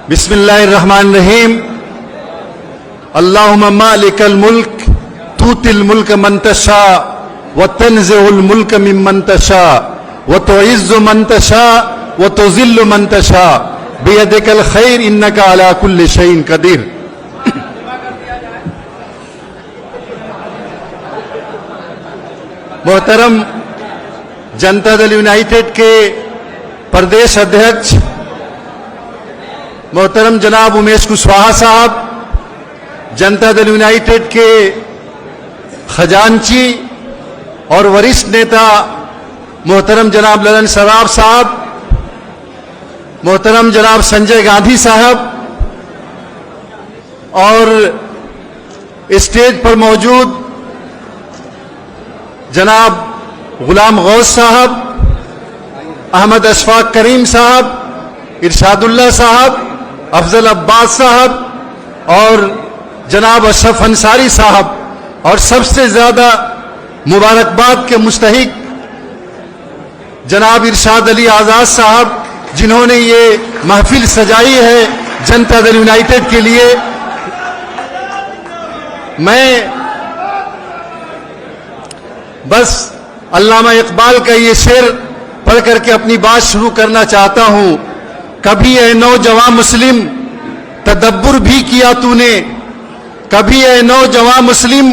बिस्मिल्लाहिर्रहमानिर्रहीम। अल्लाहुम्मा मालिकल मुल्क तूतिल मुल्क मन तशा व तंज़िउल मुल्क मिम्मन तशा व तुइज़्ज़ु मन तशा व तुज़िल्लु मन तशा बियदिकल खैर इन्नका अला कुल्लि शैइन कदीर। मोहतरम जनता दल यूनाइटेड के प्रदेश अध्यक्ष मोहतरम जनाब उमेश कुशवाहा साहब, जनता दल यूनाइटेड के खजांची और वरिष्ठ नेता मोहतरम जनाब ललन सराफ साहब, मोहतरम जनाब संजय गांधी साहब और स्टेज पर मौजूद जनाब गुलाम गौस साहब, अहमद अशफाक करीम साहब, इरशादुल्लाह साहब, अफजल अब्बास साहब और जनाब अशरफ अंसारी साहब, और सबसे ज्यादा मुबारकबाद के मुस्तहिक जनाब इरशाद अली आजाद साहब, जिन्होंने ये महफिल सजाई है जनता दल यूनाइटेड के लिए। मैं बस अल्लामा इकबाल का ये शेर पढ़ करके अपनी बात शुरू करना चाहता हूं। कभी ए नौजवान मुस्लिम तदब्बुर भी किया तूने, कभी ए नौजवान मुस्लिम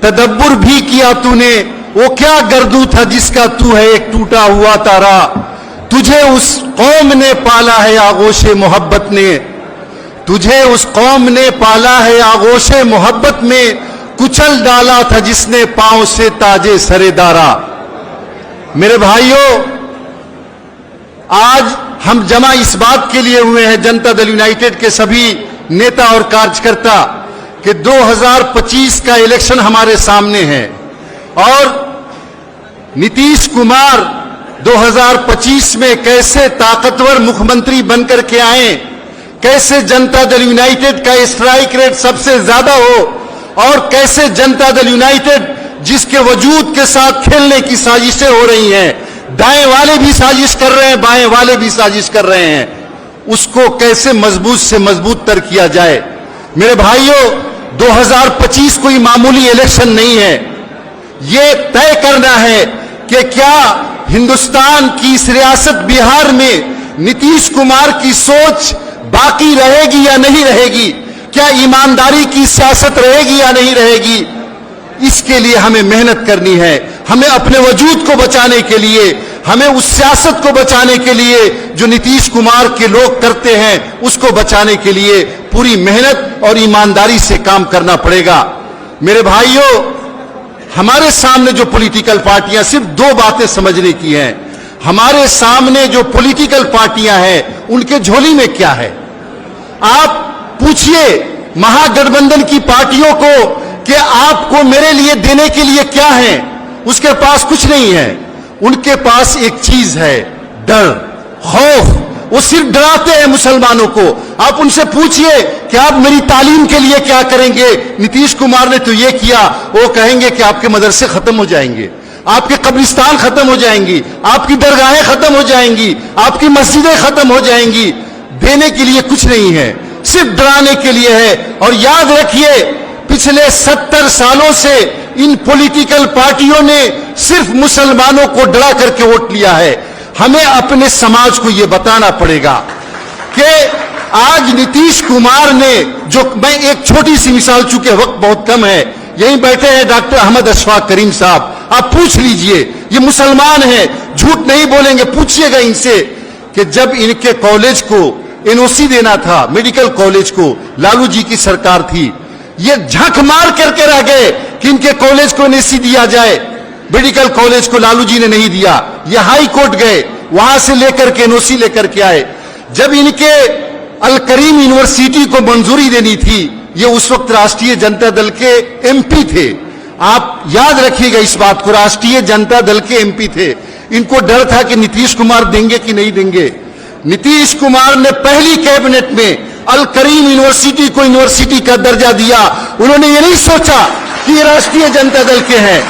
तदब्बुर भी किया तूने, वो क्या गर्दू था जिसका तू है एक टूटा हुआ तारा। तुझे उस कौम ने पाला है आगोशे मोहब्बत ने, तुझे उस कौम ने पाला है आगोशे मोहब्बत में, कुचल डाला था जिसने पांव से ताजे सरेदारा। मेरे भाइयों, आज हम जमा इस बात के लिए हुए हैं, जनता दल यूनाइटेड के सभी नेता और कार्यकर्ता, कि 2025 का इलेक्शन हमारे सामने है और नीतीश कुमार 2025 में कैसे ताकतवर मुख्यमंत्री बनकर के आए, कैसे जनता दल यूनाइटेड का स्ट्राइक रेट सबसे ज्यादा हो और कैसे जनता दल यूनाइटेड जिसके वजूद के साथ खेलने की साजिशें हो रही हैं, दाएं वाले भी साजिश कर रहे हैं, बाएं वाले भी साजिश कर रहे हैं, उसको कैसे मजबूत से मजबूत तर किया जाए। मेरे भाइयों, 2025 कोई मामूली इलेक्शन नहीं है। ये तय करना है कि क्या हिंदुस्तान की इस रियासत बिहार में नीतीश कुमार की सोच बाकी रहेगी या नहीं रहेगी, क्या ईमानदारी की सियासत रहेगी या नहीं रहेगी। इसके लिए हमें मेहनत करनी है, हमें अपने वजूद को बचाने के लिए, हमें उस सियासत को बचाने के लिए जो नीतीश कुमार के लोग करते हैं, उसको बचाने के लिए पूरी मेहनत और ईमानदारी से काम करना पड़ेगा। मेरे भाइयों, हमारे सामने जो पॉलिटिकल पार्टियां, सिर्फ दो बातें समझने की हैं। हमारे सामने जो पॉलिटिकल पार्टियां हैं, उनके झोली में क्या है। आप पूछिए महागठबंधन की पार्टियों को कि आपको मेरे लिए देने के लिए क्या है, उसके पास कुछ नहीं है। उनके पास एक चीज है, डर, खौफ। वो सिर्फ डराते हैं मुसलमानों को। आप उनसे पूछिए कि आप मेरी तालीम के लिए क्या करेंगे, नीतीश कुमार ने तो ये किया, वो कहेंगे कि आपके मदरसे खत्म हो जाएंगे, आपके कब्रिस्तान खत्म हो जाएंगी, आपकी दरगाहें खत्म हो जाएंगी, आपकी मस्जिदें खत्म हो जाएंगी। देने के लिए कुछ नहीं है, सिर्फ डराने के लिए है। और याद रखिए, पिछले 70 सालों से इन पॉलिटिकल पार्टियों ने सिर्फ मुसलमानों को डरा करके वोट लिया है। हमें अपने समाज को यह बताना पड़ेगा कि आज नीतीश कुमार ने जो, मैं एक छोटी सी मिसाल, चूंकि वक्त बहुत कम है, यहीं बैठे हैं डॉक्टर अहमद अशफाक करीम साहब, आप पूछ लीजिए, ये मुसलमान हैं, झूठ नहीं बोलेंगे, पूछिएगा इनसे कि जब इनके कॉलेज को एनओसी देना था, मेडिकल कॉलेज को, लालू जी की सरकार थी, ये झक मार करके रह गए कि इनके कॉलेज को एनओसी दिया जाए। मेडिकल कॉलेज को लालू जी ने नहीं दिया, ये हाई कोर्ट गए, वहां से लेकर के एनओसी लेकर के आए। जब इनके अल करीम यूनिवर्सिटी को मंजूरी देनी थी, ये उस वक्त राष्ट्रीय जनता दल के एमपी थे। आप याद रखिएगा इस बात को, राष्ट्रीय जनता दल के एमपी थे। इनको डर था कि नीतीश कुमार देंगे कि नहीं देंगे। नीतीश कुमार ने पहली कैबिनेट में अल करीम यूनिवर्सिटी को यूनिवर्सिटी का दर्जा दिया। उन्होंने ये नहीं सोचा कि ये राष्ट्रीय जनता दल के हैं।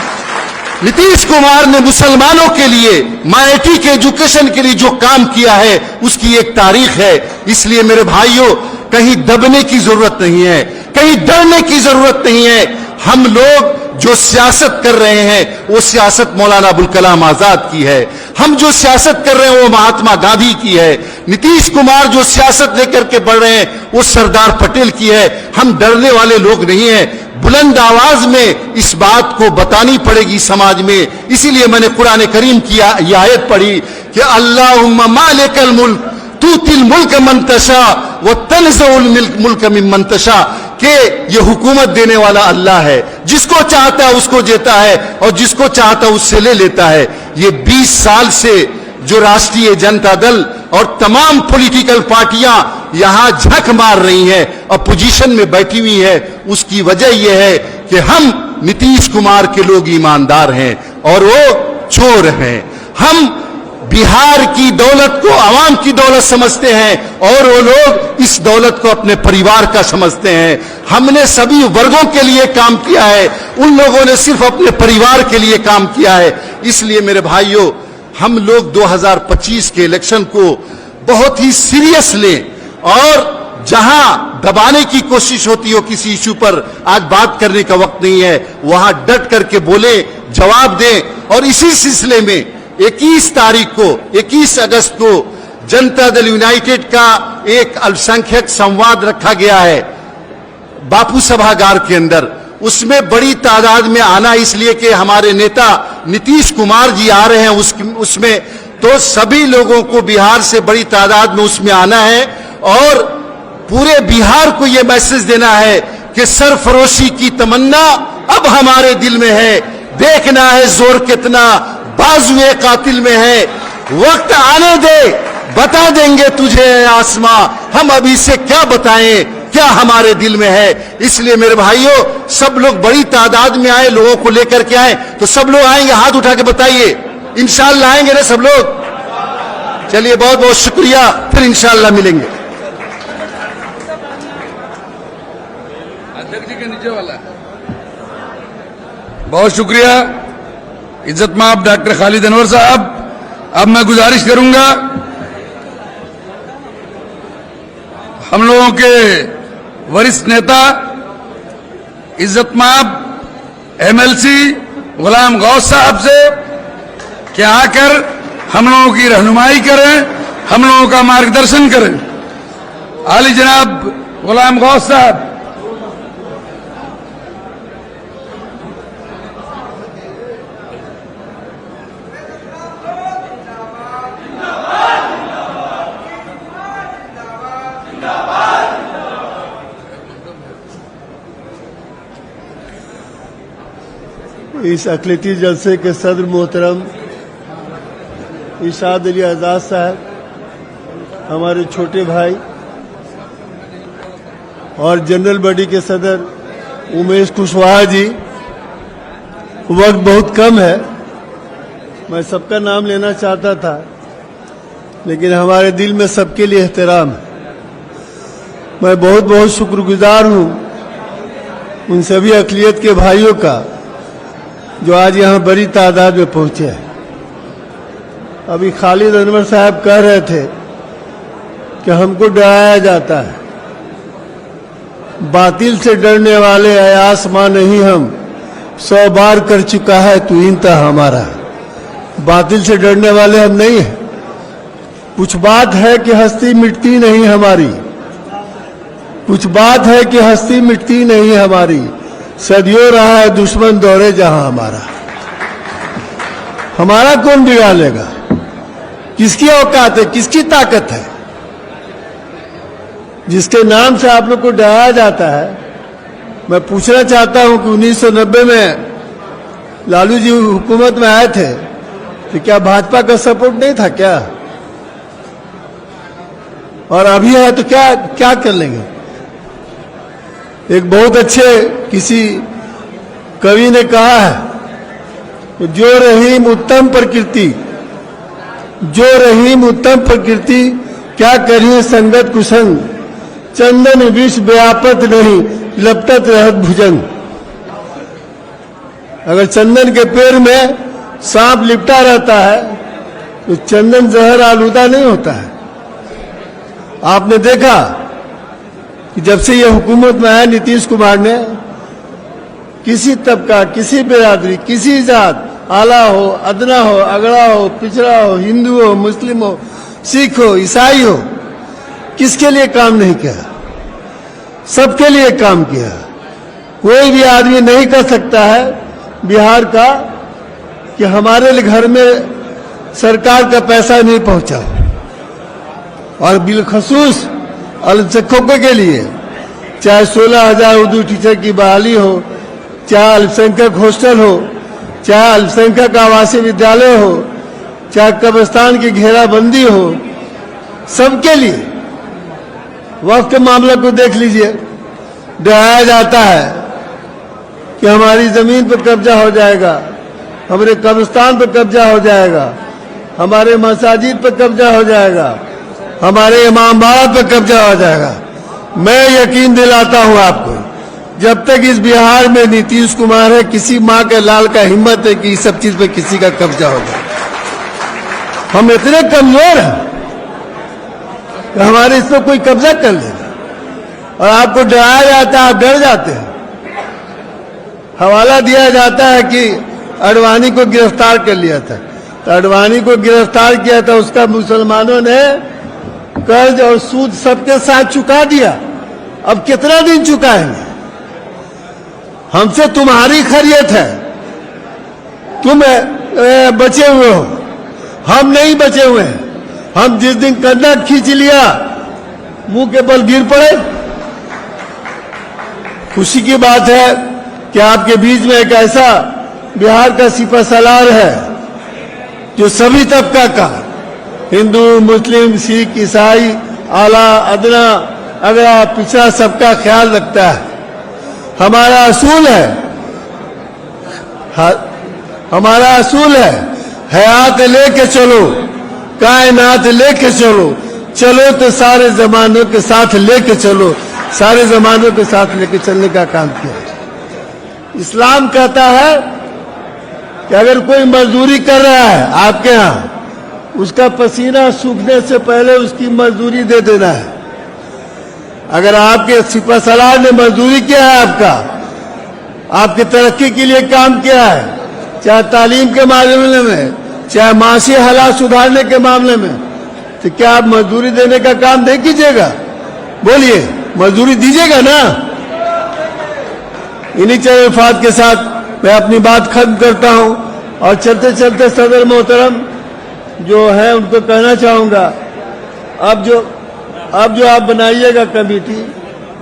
नीतीश कुमार ने मुसलमानों के लिए, माइनॉरिटी के एजुकेशन के लिए जो काम किया है उसकी एक तारीख है। इसलिए मेरे भाइयों, कहीं दबने की जरूरत नहीं है, कहीं डरने की जरूरत नहीं है। हम लोग जो सियासत कर रहे हैं वो सियासत मौलाना अबुल कलाम आजाद की है। हम जो सियासत कर रहे हैं वो महात्मा गांधी की है। नीतीश कुमार जो सियासत लेकर के बढ़ रहे हैं वो सरदार पटेल की है। हम डरने वाले लोग नहीं हैं। बुलंद आवाज में इस बात को बतानी पड़ेगी समाज में। इसीलिए मैंने कुरान करीम की यह आयत पढ़ी कि अल्लाहुम्मा मालिकल मुल्क तूतिल मुल्क मन तशा व तनज़ुल मुल्क मिम्मन तशा, कि ये हुकूमत देने वाला अल्लाह है, जिसको चाहता है उसको देता है और जिसको चाहता है उससे ले लेता है। ये 20 साल से जो राष्ट्रीय जनता दल और तमाम पॉलिटिकल पार्टियां यहां झक मार रही हैं, अपोजिशन में बैठी हुई है, उसकी वजह यह है कि हम नीतीश कुमार के लोग ईमानदार हैं और वो चोर हैं। हम बिहार की दौलत को आवाम की दौलत समझते हैं और वो लोग इस दौलत को अपने परिवार का समझते हैं। हमने सभी वर्गों के लिए काम किया है, उन लोगों ने सिर्फ अपने परिवार के लिए काम किया है। इसलिए मेरे भाइयों, हम लोग 2025 के इलेक्शन को बहुत ही सीरियस लें और जहां दबाने की कोशिश होती हो किसी इशू पर, आज बात करने का वक्त नहीं है, वहां डट करके बोले, जवाब दें। और इसी सिलसिले में 21 तारीख को, 21 अगस्त को जनता दल यूनाइटेड का एक अल्पसंख्यक संवाद रखा गया है बापू सभागार के अंदर। उसमें बड़ी तादाद में आना इसलिए कि हमारे नेता नीतीश कुमार जी आ रहे हैं उसमें, तो सभी लोगों को बिहार से बड़ी तादाद में उसमें आना है और पूरे बिहार को यह मैसेज देना है कि सरफरोशी की तमन्ना अब हमारे दिल में है, देखना है जोर कितना बाजुए कातिल में है, वक्त आने दे बता देंगे तुझे आसमां, हम अभी से क्या बताएं क्या हमारे दिल में है। इसलिए मेरे भाइयों, सब लोग बड़ी तादाद में आए, लोगों को लेकर के आए, तो सब लोग आएंगे, हाथ उठा के बताइए इंशाअल्लाह आएंगे ना सब लोग। चलिए बहुत बहुत शुक्रिया, फिर इंशाअल्लाह मिलेंगे। अध्यक्ष जी के नीचे वाला बहुत शुक्रिया इज्जत माब डॉक्टर खालिद अनवर साहब। अब मैं गुजारिश करूंगा हम लोगों के वरिष्ठ नेता इज्जत माब एमएलसी गुलाम गौस साहब से कि आकर हम लोगों की रहनुमाई करें, हम लोगों का मार्गदर्शन करें। आली जनाब गुलाम गौस साहब। इस अक़लीती जलसे के सदर मोहतरम इरशाद अली आज़ाद साहब, हमारे छोटे भाई और जनरल बॉडी के सदर उमेश कुशवाहा जी, वक्त बहुत कम है, मैं सबका नाम लेना चाहता था लेकिन हमारे दिल में सबके लिए एहतराम है। मैं बहुत बहुत शुक्रगुजार हूँ उन सभी अक़लियत के भाइयों का जो आज यहाँ बड़ी तादाद में पहुँचे हैं। अभी खालिद अनवर साहब कह रहे थे कि हमको डराया जाता है, बातिल से डरने वाले अयास मां नहीं हम, 100 बार कर चुका है तू इंतहा हमारा। बातिल से डरने वाले हम नहीं हैं। कुछ बात है कि हस्ती मिटती नहीं हमारी, कुछ बात है कि हस्ती मिटती नहीं हमारी, सदियों रहा है दुश्मन दौरे जहां हमारा। हमारा कौन बिगाड़ लेगा? किसकी औकात है, किसकी ताकत है? जिसके नाम से आप लोग को डराया जाता है। मैं पूछना चाहता हूं कि 1990 में लालू जी हुकूमत में आए थे तो क्या भाजपा का सपोर्ट नहीं था क्या? और अभी है तो क्या क्या कर लेंगे? एक बहुत अच्छे किसी कवि ने कहा है, जो रहीम उत्तम प्रकृति, जो रहीम उत्तम प्रकृति, क्या करिए संगत कुसंग, चंदन विष व्यापत नहीं लपटत रहत भुजंग। अगर चंदन के पेड़ में सांप लिपटा रहता है तो चंदन जहर आलूदा नहीं होता है। आपने देखा कि जब से ये हुकूमत में आया नीतीश कुमार ने, किसी तबका, किसी बिरादरी, किसी जात, आला हो, अदना हो, अगड़ा हो, पिछड़ा हो, हिंदू हो, मुस्लिम हो, सिख हो, ईसाई हो, किसके लिए काम नहीं किया? सबके लिए काम किया। कोई भी आदमी नहीं कर सकता है बिहार का कि हमारे घर में सरकार का पैसा नहीं पहुंचा। और बिलखसूस अल्पसंख्यकों के लिए चाहे 16,000 उर्दू टीचर की बहाली हो, चाहे अल्पसंख्यक हॉस्टल हो, चाहे अल्पसंख्यक आवासीय विद्यालय हो, चाहे कब्रिस्तान की घेराबंदी हो, सबके लिए वक्त के मामले को देख लीजिए। डराया जाता है कि हमारी जमीन पर कब्जा हो जाएगा, हमारे कब्रिस्तान पर कब्जा हो जाएगा, हमारे मसाजिद पर कब्जा हो जाएगा, हमारे इमाम बाड़ा पर कब्जा हो जाएगा। मैं यकीन दिलाता हूं आपको, जब तक इस बिहार में नीतीश कुमार है, किसी मां के लाल का हिम्मत है कि इस सब चीज पे किसी का कब्जा होगा। हम इतने कमजोर हैं कि हमारे इस पर कोई कब्जा कर लेगा। और आपको डराया जाता है, आप डर जाते हैं। हवाला दिया जाता है कि अडवाणी को गिरफ्तार कर लिया था, तो अडवाणी को गिरफ्तार किया था, उसका मुसलमानों ने कर्ज और सूद सबके साथ चुका दिया। अब कितना दिन चुकाएंगे? हमसे तुम्हारी खैरियत है, तुम बचे हुए हो, हम नहीं बचे हुए हैं। हम जिस दिन कंधा खींच लिया, मुंह के बल गिर पड़े। खुशी की बात है कि आपके बीच में एक ऐसा बिहार का सिपहसालार है जो सभी तबका का, हिंदू, मुस्लिम, सिख, ईसाई, आला, अदना, अगड़ा, पिछड़ा, सबका ख्याल रखता है। हमारा असूल है, हमारा असूल है, हयात लेके चलो, कायनात लेके चलो, चलो तो सारे जमानों के साथ लेके चलो, सारे जमानों के साथ लेके चलने का काम किया। इस्लाम कहता है कि अगर कोई मजदूरी कर रहा है आपके यहाँ, उसका पसीना सूखने से पहले उसकी मजदूरी दे देना है। अगर आपके सिपहसालार ने मजदूरी किया है, आपकी तरक्की के लिए काम किया है, चाहे तालीम के मामले में, चाहे माशी हालात सुधारने के मामले में, तो क्या आप मजदूरी देने का काम नहीं कीजिएगा? बोलिए, मजदूरी दीजिएगा ना? इन्हीं चरफात के साथ मैं अपनी बात खत्म करता हूं और चलते चलते सदर मोहतरम जो है उनको कहना चाहूंगा, अब जो आप बनाइएगा कमेटी,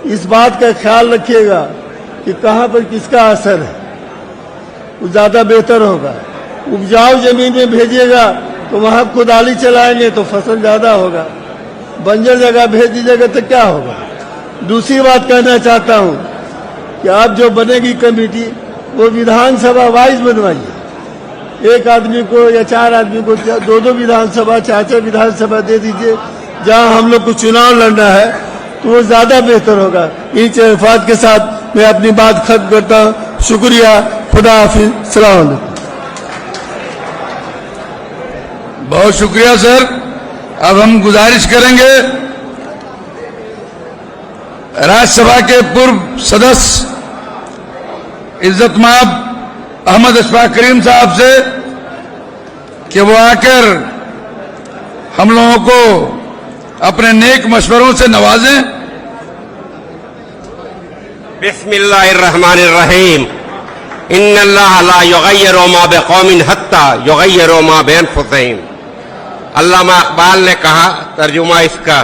इस बात का ख्याल रखिएगा कि कहां पर किसका असर है, वो ज्यादा बेहतर होगा। उपजाऊ जमीन में भेजिएगा तो वहां कुदाली चलाएंगे तो फसल ज्यादा होगा, बंजर जगह भेज दीजिएगा तो क्या होगा। दूसरी बात कहना चाहता हूं कि आप जो बनेगी कमेटी, वो विधानसभा वाइज बनवाइए। एक आदमी को या 4 आदमी को 2-2 विधानसभा, 4-4 विधानसभा दे दीजिए। जहां हम लोग को चुनाव लड़ना है तो वो ज्यादा बेहतर होगा। इन चरफात के साथ मैं अपनी बात खत्म करता हूं। शुक्रिया, खुदा हाफिज, सलाम अलैकुम। बहुत शुक्रिया सर। अब हम गुजारिश करेंगे राज्यसभा के पूर्व सदस्य इज्जतमाब अहमद अशफाक करीम साहब से कि वो आकर हम लोगों को अपने नेक मशवरों से नवाजें। बिस्मिल्लाहिर्रहमानिर्रहीम। इन्नल्लाह ला युगय्यिरु मा बिक़ौमिन हत्ता युगय्यिरु मा बिअनफुसिहिम। अल्लामा इकबाल ने कहा, तर्जुमा इसका,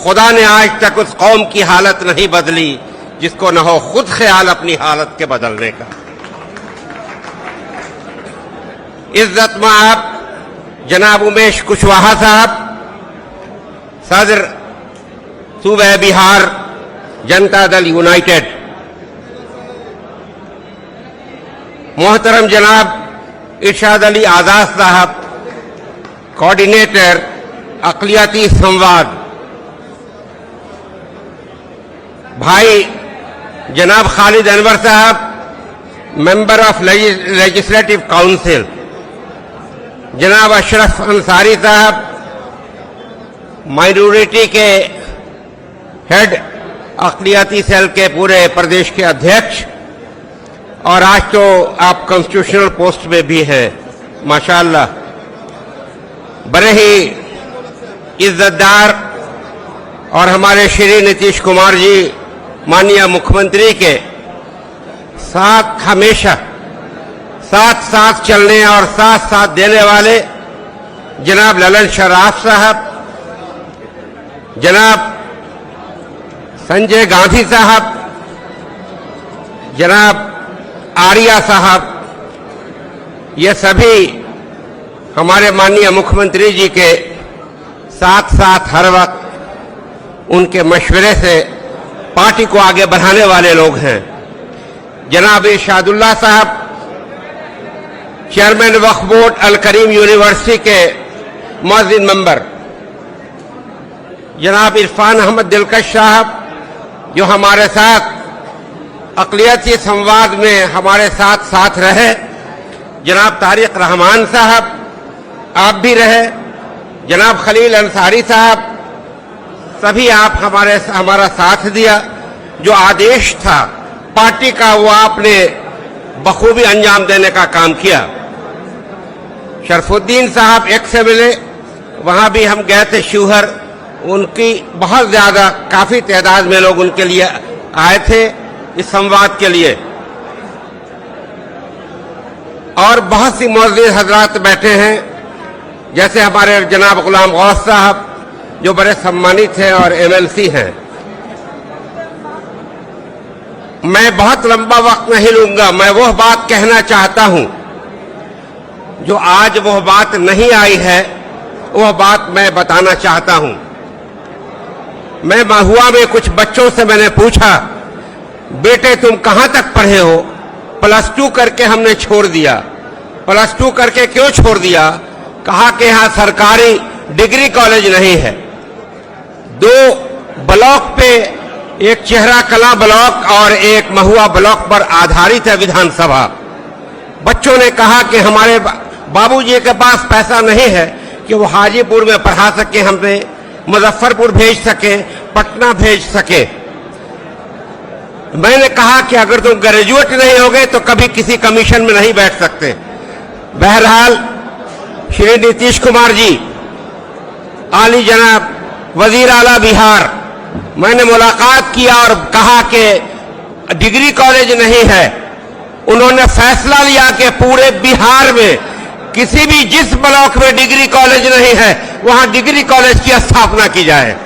खुदा ने आज तक उस कौम की हालत नहीं बदली जिसको न हो खुद ख्याल अपनी हालत के बदलने का। इज्जत माब जनाब उमेश कुशवाहा साहब, सदर सूबे बिहार जनता दल यूनाइटेड, मोहतरम जनाब इरशाद अली आजाद साहब, कोऑर्डिनेटर अक़लियती संवाद, भाई जनाब खालिद अनवर साहब, मेंबर ऑफ लेजिस्लेटिव काउंसिल जनाब अशरफ अंसारी साहब, माइनॉरिटी के हेड अक़लियती सेल के पूरे प्रदेश के अध्यक्ष, और आज तो आप कॉन्स्टिट्यूशनल पोस्ट में भी हैं माशाअल्लाह, बड़े ही इज्जतदार, और हमारे श्री नीतीश कुमार जी माननीय मुख्यमंत्री के साथ हमेशा साथ साथ चलने और साथ साथ देने वाले जनाब ललन शराफ साहब, जनाब संजय गांधी साहब, जनाब आर्या साहब, ये सभी हमारे माननीय मुख्यमंत्री जी के साथ साथ हर वक्त उनके मशवरे से पार्टी को आगे बढ़ाने वाले लोग हैं। जनाब इरशादुल्लाह साहब, चेयरमैन वक्फ बोर्ड अल करीम यूनिवर्सिटी के मौजूद मेंबर, जनाब इरफान अहमद दिलकश साहब जो हमारे साथ अक़लियती संवाद में हमारे साथ साथ रहे, जनाब तारिक रहमान साहब आप भी रहे, जनाब खलील अंसारी साहब, सभी आप हमारा साथ दिया। जो आदेश था पार्टी का वो आपने बखूबी अंजाम देने का काम किया। शरफुद्दीन साहब एक से मिले, वहां भी हम गए थे शिवहर, उनकी बहुत ज्यादा काफी तादाद में लोग उनके लिए आए थे इस संवाद के लिए, और बहुत सी मौजूद हजरात बैठे हैं, जैसे हमारे जनाब गुलाम गौस साहब जो बड़े सम्मानित हैं और एमएलसी हैं। मैं बहुत लंबा वक्त नहीं लूंगा, मैं वह बात कहना चाहता हूं जो आज वह बात नहीं आई है, वह बात मैं बताना चाहता हूं। मैं महुआ में कुछ बच्चों से मैंने पूछा, बेटे तुम कहां तक पढ़े हो? +2 करके हमने छोड़ दिया। +2 करके क्यों छोड़ दिया? कहा कि यहां सरकारी डिग्री कॉलेज नहीं है। 2 ब्लॉक पे, एक चेहरा कला ब्लॉक और एक महुआ ब्लॉक पर आधारित है विधानसभा। बच्चों ने कहा कि हमारे बाबूजी के पास पैसा नहीं है कि वो हाजीपुर में पढ़ा सके, हमें मुजफ्फरपुर भेज सके, पटना भेज सके। मैंने कहा कि अगर तुम ग्रेजुएट नहीं होगे तो कभी किसी कमीशन में नहीं बैठ सकते। बहरहाल श्री नीतीश कुमार जी, आली जनाब वजीर आला बिहार, मैंने मुलाकात किया और कहा कि डिग्री कॉलेज नहीं है। उन्होंने फैसला लिया कि पूरे बिहार में किसी भी जिस ब्लॉक में डिग्री कॉलेज नहीं है वहां डिग्री कॉलेज की स्थापना की जाए।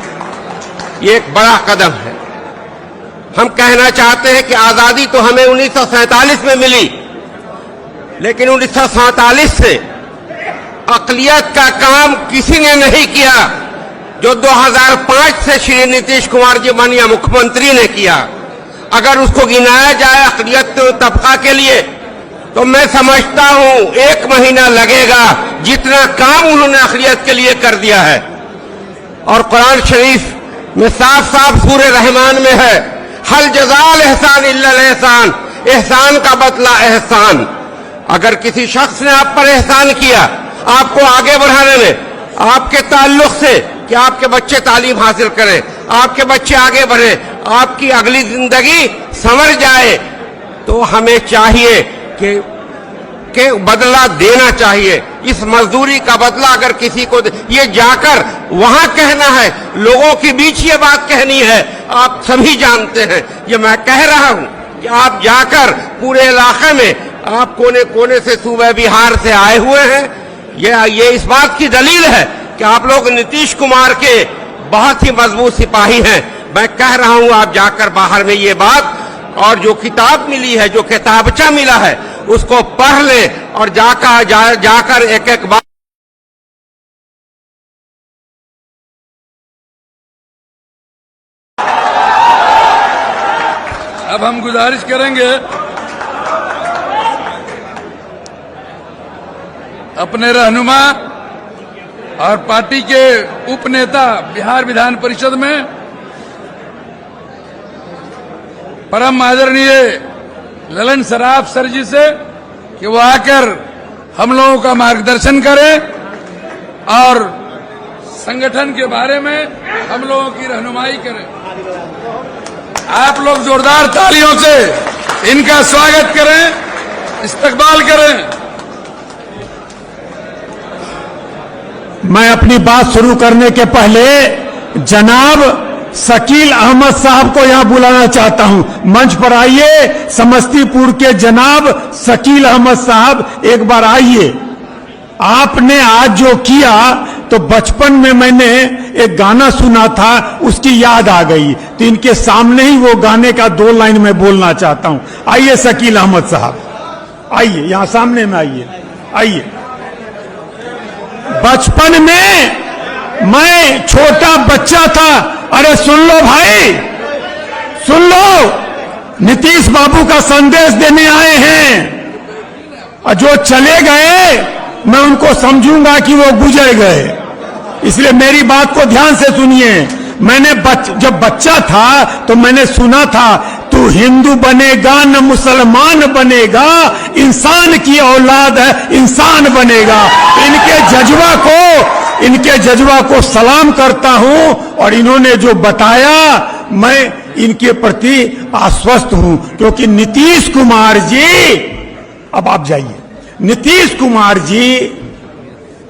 ये एक बड़ा कदम है। हम कहना चाहते हैं कि आजादी तो हमें 1947 में मिली, लेकिन 1947 से अक़लियत का काम किसी ने नहीं किया जो 2005 से श्री नीतीश कुमार जी माननीय मुख्यमंत्री ने किया। अगर उसको गिनाया जाए अक़लियत तबका के लिए तो मैं समझता हूं 1 महीना लगेगा जितना काम उन्होंने अक़लियत के लिए कर दिया है। और कुरान शरीफ में साफ साफ सूरे रहमान में है, हल जज़ाल एहसान इल्लल एहसान, एहसान का बदला एहसान। अगर किसी शख्स ने आप पर एहसान किया, आपको आगे बढ़ाने में, आपके ताल्लुक से कि आपके बच्चे तालीम हासिल करें, आपके बच्चे आगे बढ़े, आपकी अगली जिंदगी संवर जाए, तो हमें चाहिए कि बदला देना चाहिए। इस मजदूरी का बदला अगर किसी को ये जाकर वहां कहना है, लोगों के बीच ये बात कहनी है, आप सभी जानते हैं। ये मैं कह रहा हूं कि आप जाकर पूरे इलाके में, आप कोने कोने से सूबे बिहार से आए हुए हैं, ये इस बात की दलील है कि आप लोग नीतीश कुमार के बहुत ही मजबूत सिपाही हैं। मैं कह रहा हूं आप जाकर बाहर में ये बात, और जो किताब मिली है, जो किताबचा मिला है, उसको पढ़ ले और जाकर एक एक बात अब हम गुजारिश करेंगे अपने रहनुमा और पार्टी के उपनेता बिहार विधान परिषद में परम आदरणीय ललन सराफ सर जी से कि वो आकर हम लोगों का मार्गदर्शन करें और संगठन के बारे में हम लोगों की रहनुमाई करें। आप लोग जोरदार तालियों से इनका स्वागत करें, इस्तकबाल करें। मैं अपनी बात शुरू करने के पहले जनाब शकील अहमद साहब को यहां बुलाना चाहता हूं। मंच पर आइए। समस्तीपुर के जनाब शकील अहमद साहब एक बार आइए। आपने आज जो किया तो बचपन में मैंने एक गाना सुना था, उसकी याद आ गई, तो इनके सामने ही वो गाने का 2 लाइन में बोलना चाहता हूं। आइए शकील अहमद साहब, आइए यहां सामने में आइए। आइए। बचपन में मैं छोटा बच्चा था। अरे सुन लो भाई, सुन लो, नीतीश बाबू का संदेश देने आए हैं और जो चले गए मैं उनको समझूंगा कि वो गुजर गए, इसलिए मेरी बात को ध्यान से सुनिए। मैंने जब बच्चा था तो मैंने सुना था, तू हिंदू बनेगा न मुसलमान बनेगा, इंसान की औलाद है इंसान बनेगा। इनके जज्बा को सलाम करता हूं और इन्होंने जो बताया मैं इनके प्रति आश्वस्त हूं, क्योंकि नीतीश कुमार जी, अब आप जाइए, नीतीश कुमार जी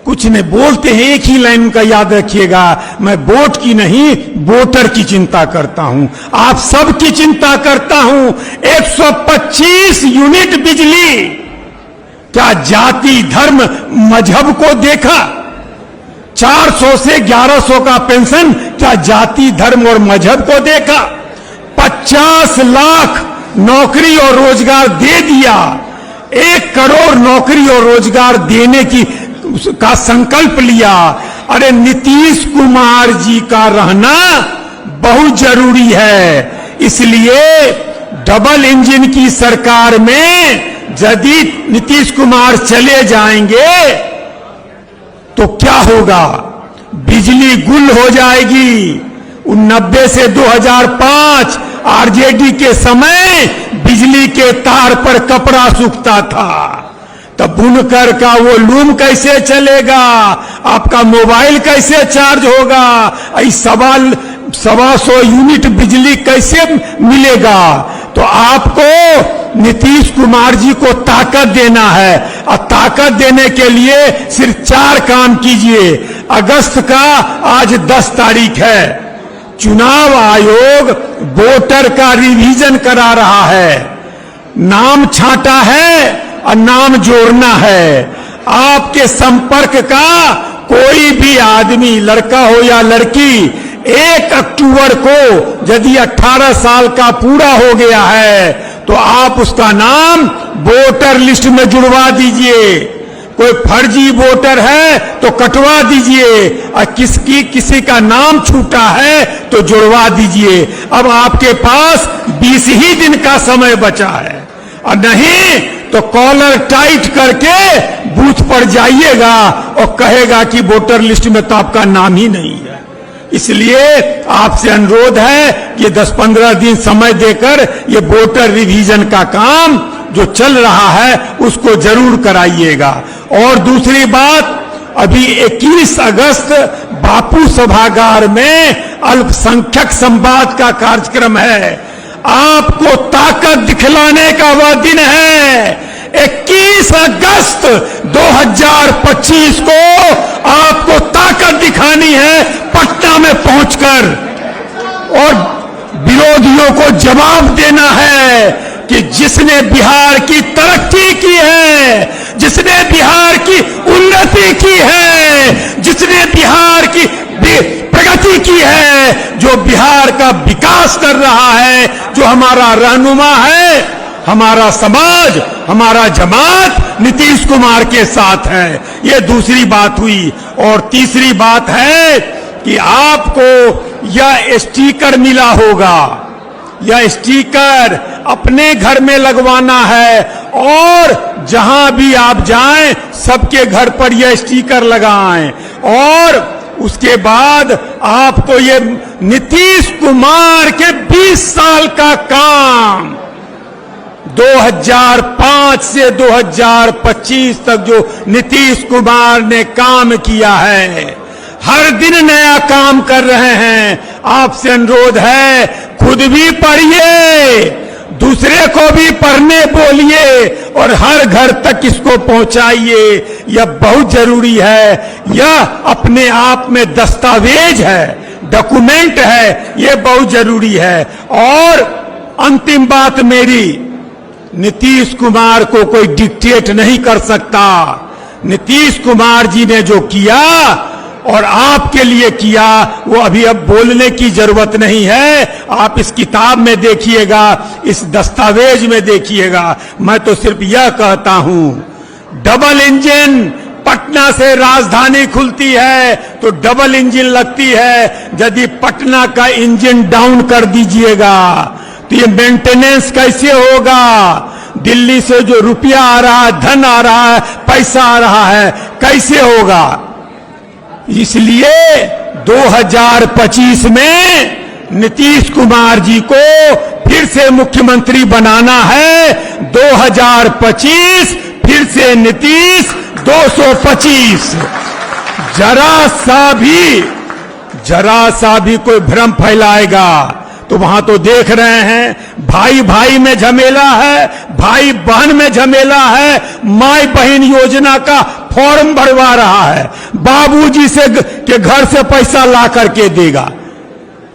कुछ नहीं बोलते हैं, एक ही लाइन का याद रखिएगा, मैं वोट की नहीं वोटर की चिंता करता हूं, आप सबकी चिंता करता हूं। 125 यूनिट बिजली, क्या जाति धर्म मजहब को देखा? 400 से 1100 का पेंशन, क्या जाति धर्म और मजहब को देखा? 50 लाख नौकरी और रोजगार दे दिया, 1 करोड़ नौकरी और रोजगार देने का संकल्प लिया। अरे नीतीश कुमार जी का रहना बहुत जरूरी है, इसलिए डबल इंजन की सरकार में यदि नीतीश कुमार चले जाएंगे तो क्या होगा? बिजली गुल हो जाएगी। 90 से 2005 आरजेडी के समय बिजली के तार पर कपड़ा सूखता था, तब बुनकर का वो लूम कैसे चलेगा? आपका मोबाइल कैसे चार्ज होगा? 125 यूनिट बिजली कैसे मिलेगा? तो आपको नीतीश कुमार जी को ताकत देना है, और ताकत देने के लिए सिर्फ 4 काम कीजिए। अगस्त का आज 10 तारीख है, चुनाव आयोग वोटर का रिवीजन करा रहा है, नाम छांटा है और नाम जोड़ना है। आपके संपर्क का कोई भी आदमी, लड़का हो या लड़की, 1 अक्टूबर को यदि 18 साल का पूरा हो गया है तो आप उसका नाम वोटर लिस्ट में जुड़वा दीजिए। कोई फर्जी वोटर है तो कटवा दीजिए, और किसी का नाम छूटा है तो जुड़वा दीजिए। अब आपके पास 20 ही दिन का समय बचा है, और नहीं तो कॉलर टाइट करके बूथ पर जाइएगा और कहेगा कि वोटर लिस्ट में तो आपका नाम ही नहीं है। इसलिए आपसे अनुरोध है कि 10-15 दिन समय देकर ये वोटर रिवीजन का काम जो चल रहा है उसको जरूर कराइएगा। और दूसरी बात, अभी 21 अगस्त बापू सभागार में अल्पसंख्यक संवाद का कार्यक्रम है। आपको ताकत दिखलाने का वह दिन है। 21 अगस्त 2025 को आपको ताकत दिखानी है पटना में पहुंचकर, और विरोधियों को जवाब देना है कि जिसने बिहार की तरक्की की है, जिसने बिहार की उन्नति की है, जिसने बिहार की प्रगति की है, जो बिहार का विकास कर रहा है, जो हमारा रहनुमा है, हमारा समाज, हमारा जमात नीतीश कुमार के साथ है। ये दूसरी बात हुई। और तीसरी बात है कि आपको यह स्टिकर मिला होगा, यह स्टिकर अपने घर में लगवाना है, और जहां भी आप जाएं सबके घर पर यह स्टिकर लगाएं। और उसके बाद आपको ये नीतीश कुमार के 20 साल का काम, 2005 से 2025 तक जो नीतीश कुमार ने काम किया है, हर दिन नया काम कर रहे हैं। आपसे अनुरोध है, खुद भी पढ़िए, दूसरे को भी पढ़ने बोलिए और हर घर तक इसको पहुंचाइए। यह बहुत जरूरी है। यह अपने आप में दस्तावेज है, डॉक्यूमेंट है, यह बहुत जरूरी है। और अंतिम बात मेरी, नीतीश कुमार को कोई डिक्टेट नहीं कर सकता। नीतीश कुमार जी ने जो किया और आपके लिए किया, वो अभी अब बोलने की जरूरत नहीं है। आप इस किताब में देखिएगा, इस दस्तावेज में देखिएगा। मैं तो सिर्फ यह कहता हूं, डबल इंजन, पटना से राजधानी खुलती है तो डबल इंजन लगती है। यदि पटना का इंजन डाउन कर दीजिएगा तो ये मेंटेनेंस कैसे होगा? दिल्ली से जो रुपया आ रहा है, धन आ रहा है, पैसा आ रहा है, कैसे होगा? इसलिए 2025 में नीतीश कुमार जी को फिर से मुख्यमंत्री बनाना है। 2025 फिर से नीतीश 225। जरा सा भी कोई भ्रम फैलाएगा तो वहां तो देख रहे हैं, भाई भाई में झमेला है, भाई बहन में झमेला है, माई बहन योजना का फॉर्म भरवा रहा है, बाबूजी से के घर से पैसा ला करके देगा।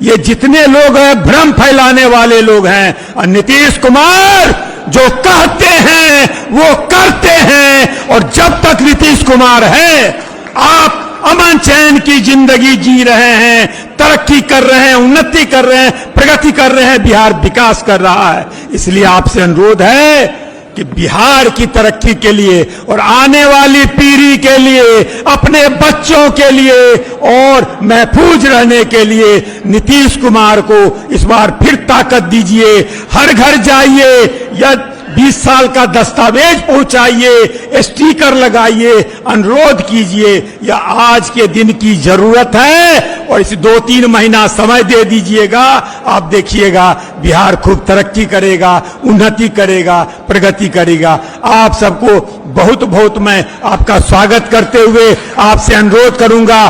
ये जितने लोग हैं भ्रम फैलाने वाले लोग हैं। और नीतीश कुमार जो कहते हैं वो करते हैं। और जब तक नीतीश कुमार है, आप अमन चैन की जिंदगी जी रहे हैं, तरक्की कर रहे हैं, उन्नति कर रहे हैं, प्रगति कर रहे हैं, बिहार विकास कर रहा है। इसलिए आपसे अनुरोध है कि बिहार की तरक्की के लिए और आने वाली पीढ़ी के लिए, अपने बच्चों के लिए और महफूज रहने के लिए नीतीश कुमार को इस बार फिर ताकत दीजिए। हर घर जाइए या 20 साल का दस्तावेज पहुंचाइए, स्टिकर लगाइए, अनुरोध कीजिए। यह आज के दिन की जरूरत है और इसे 2-3 महीना समय दे दीजिएगा। आप देखिएगा बिहार खूब तरक्की करेगा, उन्नति करेगा, प्रगति करेगा। आप सबको बहुत बहुत मैं आपका स्वागत करते हुए आपसे अनुरोध करूंगा,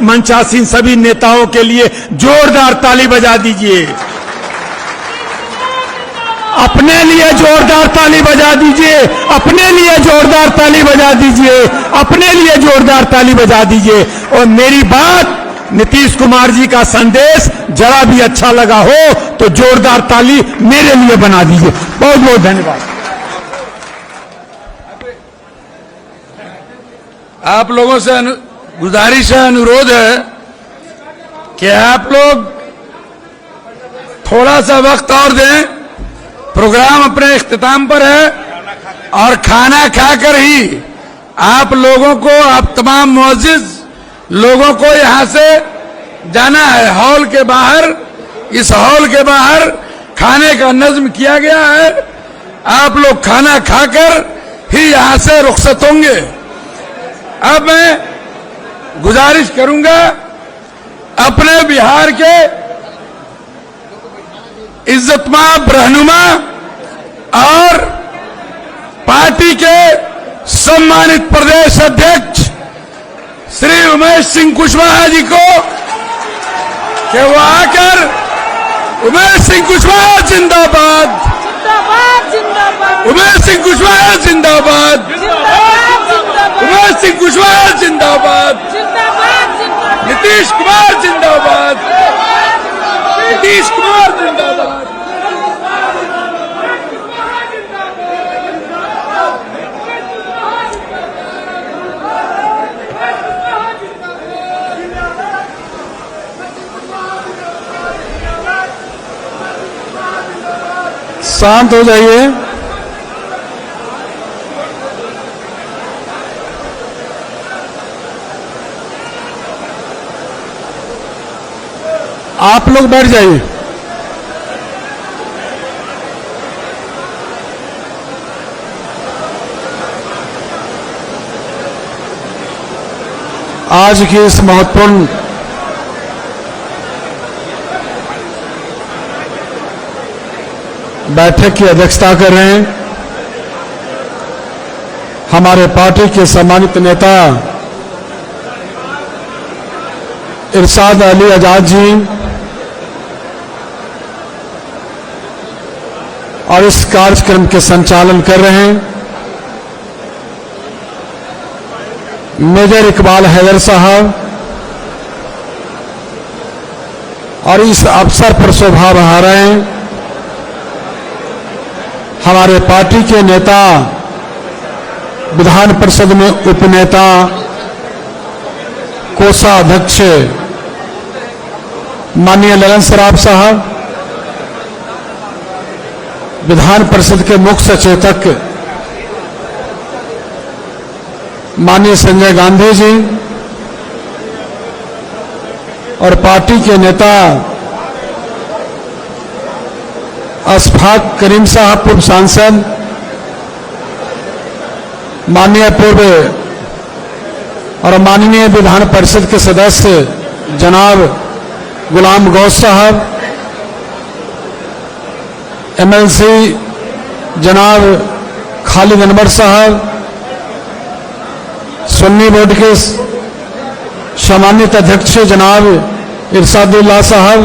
मंचासीन सभी नेताओं के लिए जोरदार ताली बजा दीजिए। अपने लिए जोरदार ताली बजा दीजिए, अपने लिए जोरदार ताली बजा दीजिए, अपने लिए जोरदार ताली बजा दीजिए। और मेरी बात, नीतीश कुमार जी का संदेश जरा भी अच्छा लगा हो तो जोरदार ताली मेरे लिए बना दीजिए। बहुत बहुत धन्यवाद। आप लोगों से गुजारिश है, अनुरोध है कि आप लोग थोड़ा सा वक्त और दें। प्रोग्राम अपने इख्तिताम पर है और खाना खाकर ही आप लोगों को, आप तमाम मुअज्जिज लोगों को यहां से जाना है हॉल के बाहर। इस हॉल के बाहर खाने का नज्म किया गया है। आप लोग खाना खाकर ही यहां से रुखसत होंगे। अब मैं गुजारिश करूंगा अपने बिहार के इज्जतमाब रहनुमा और पार्टी के सम्मानित प्रदेश अध्यक्ष श्री उमेश सिंह कुशवाहा जी को कि वो आकर, उमेश सिंह कुशवाहा जिंदाबाद, उमेश सिंह कुशवाहा जिंदाबाद, उमेश सिंह कुशवाहा जिंदाबाद, नीतीश कुमार जिंदाबाद, नीतीश कुमार जिंदाबाद। शांत हो जाइए। आप लोग बैठ जाइए। आज की इस महत्वपूर्ण बैठक की अध्यक्षता कर रहे हैं हमारे पार्टी के सम्मानित नेता इरशाद अली आजाद जी, और इस कार्यक्रम के संचालन कर रहे हैं मेजर इकबाल हैदर साहब, और इस अवसर पर शोभा बढ़ा रहे हैं हमारे पार्टी के नेता, विधान परिषद में उपनेता, कोषाध्यक्ष माननीय ललन सराफ साहब, विधान परिषद के मुख्य सचेतक माननीय संजय गांधी जी, और पार्टी के नेता अशफाक करीम साहब, पूर्व सांसद, माननीय पूर्व और माननीय विधान परिषद के सदस्य जनाब गुलाम गौस साहब, एमएलसी जनाब खालिद अनवर साहब, सुन्नी बोर्ड के सम्मानित अध्यक्ष जनाब इरशादुल्लाह साहब,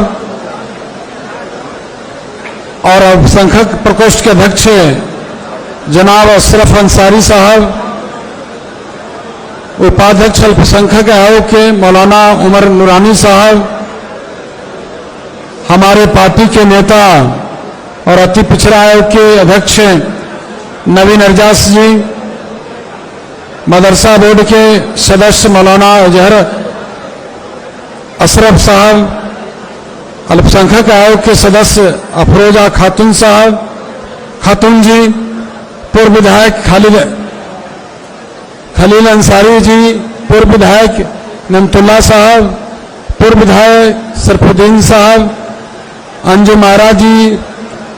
और अल्पसंख्यक प्रकोष्ठ के अध्यक्ष जनाब अशरफ अंसारी साहब, उपाध्यक्ष अल्पसंख्यक आयोग के मौलाना उमर नूरानी साहब, हमारे पार्टी के नेता और अति पिछड़ा आयोग के अध्यक्ष नवीन अरजास जी, मदरसा बोर्ड के सदस्य मौलाना जहर अशरफ साहब, अल्पसंख्यक आयोग के सदस्य अफरोजा खातून जी, पूर्व विधायक खलील अंसारी जी, पूर्व विधायक नमतुल्ला साहब, पूर्व विधायक सरफुद्दीन साहब, अंजुम आरा जी,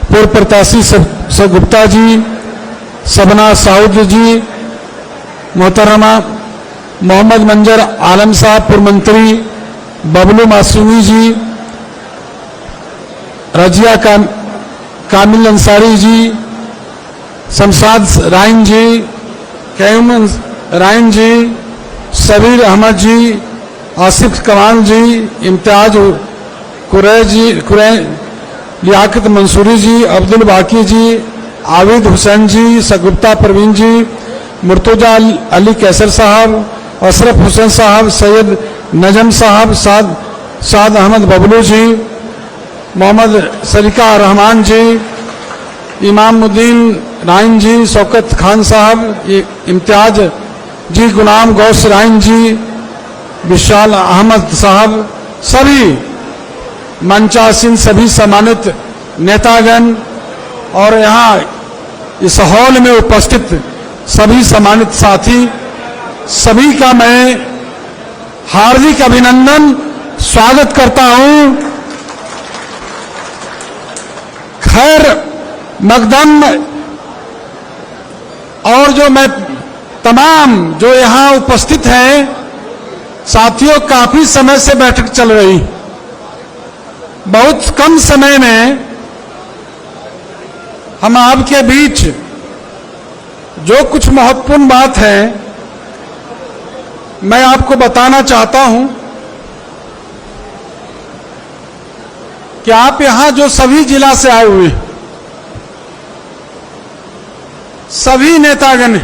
पूर्व प्रत्याशी गुप्ता जी, सबना साउद जी, मोहतरमा मोहम्मद मंजर आलम साहब, पूर्व मंत्री बबलू मासूमी जी, रजिया कामिल अंसारी जी, शमशाद राइन जी, कैम राइन जी, सबीर अहमद जी, आसिफ कमाल जी, इम्तियाज लियाकत मंसूरी जी, अब्दुल बाकी जी, आविद हुसैन जी, सगुप्ता परवीन जी, मुर्तजा अली कैसर साहब, अशरफ हुसैन साहब, सैयद नजम साहब, साद अहमद बबलू जी, मोहम्मद सरिका रहमान जी, इमामुद्दीन राइन जी, शौकत खान साहब, इम्तियाज जी, गुलाम गौस राइन जी, विशाल अहमद साहब, सभी मंचासीन सभी सम्मानित नेतागण और यहाँ इस हॉल में उपस्थित सभी सम्मानित साथी, सभी का मैं हार्दिक अभिनंदन स्वागत करता हूं। खैर मकदम और जो मैं तमाम जो यहां उपस्थित हैं साथियों, काफी समय से बैठक चल रही, बहुत कम समय में हम आपके बीच जो कुछ महत्वपूर्ण बात है मैं आपको बताना चाहता हूं कि आप यहां जो सभी जिला से आए हुए सभी नेतागण,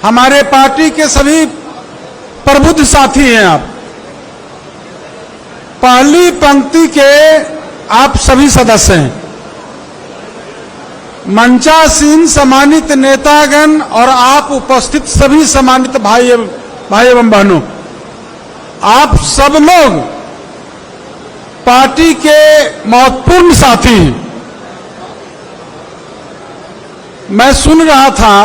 हमारे पार्टी के सभी प्रबुद्ध साथी हैं, आप पहली पंक्ति के आप सभी सदस्य हैं, मंचासीन सम्मानित नेतागण और आप उपस्थित सभी सम्मानित भाई एवं बहनों, आप सब लोग पार्टी के महत्वपूर्ण साथी हैं। मैं सुन रहा था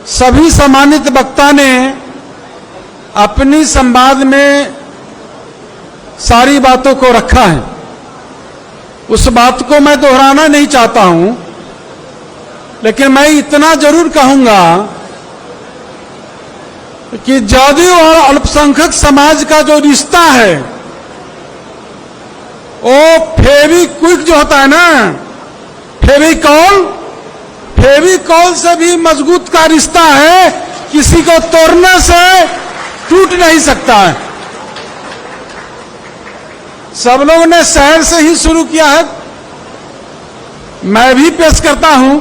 सभी सम्मानित वक्ता ने अपनी संवाद में सारी बातों को रखा है, उस बात को मैं दोहराना नहीं चाहता हूं, लेकिन मैं इतना जरूर कहूंगा कि जदयू और अल्पसंख्यक समाज का जो रिश्ता है वो फेविक्विक जो होता है ना, फेविकॉल से भी मजबूत का रिश्ता है, किसी को तोड़ने से टूट नहीं सकता है। सब लोगों ने शहर से ही शुरू किया है, मैं भी पेश करता हूं।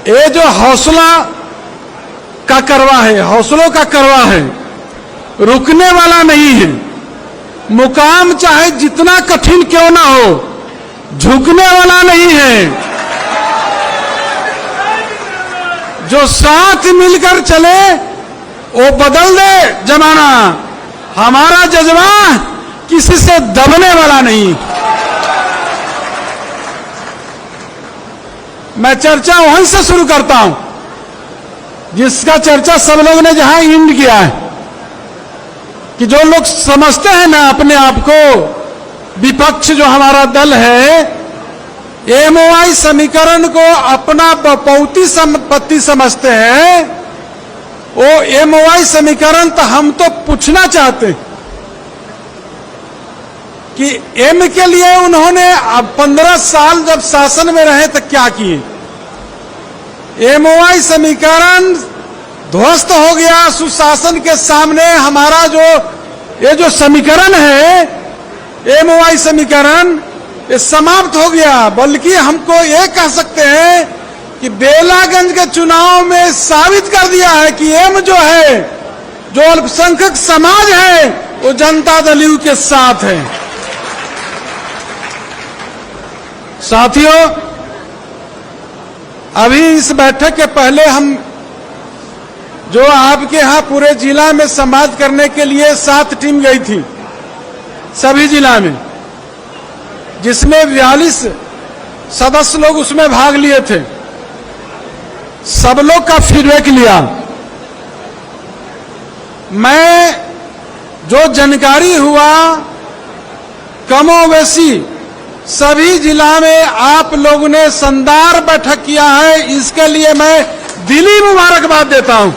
ये जो हौसला का करवा है, हौसलों का करवा है, रुकने वाला नहीं है। मुकाम चाहे जितना कठिन क्यों ना हो, झुकने वाला नहीं है। जो साथ मिलकर चले वो बदल दे जमाना। हमारा जज्बा किसी से दबने वाला नहीं। मैं चर्चा वहीं से शुरू करता हूं जिसका चर्चा सब लोगों ने जहां इंड किया है, कि जो लोग समझते हैं ना अपने आप को, विपक्ष जो हमारा दल है, एमओआई समीकरण को अपना बपौती संपत्ति समझते हैं। वो एमओआई समीकरण तो हम तो पूछना चाहते हैं कि एम के लिए उन्होंने अब 15 साल जब शासन में रहे तो क्या किए। एमओआई समीकरण ध्वस्त हो गया सुशासन के सामने। हमारा जो ये जो समीकरण है, एमओआई समीकरण, ये समाप्त हो गया। बल्कि हमको ये कह सकते हैं कि बेलागंज के चुनाव में साबित कर दिया है कि एम जो है, जो अल्पसंख्यक समाज है, वो जनता दल यू के साथ है। साथियों, अभी इस बैठक के पहले हम जो आपके यहां पूरे जिला में संवाद करने के लिए 7 टीम गई थी, सभी जिला में, जिसमें 42 सदस्य लोग उसमें भाग लिए थे। सब लोग का फीडबैक लिया। मैं जो जानकारी हुआ, कमोवेशी सभी जिला में आप लोगों ने शानदार बैठक किया है। इसके लिए मैं दिली मुबारकबाद देता हूं।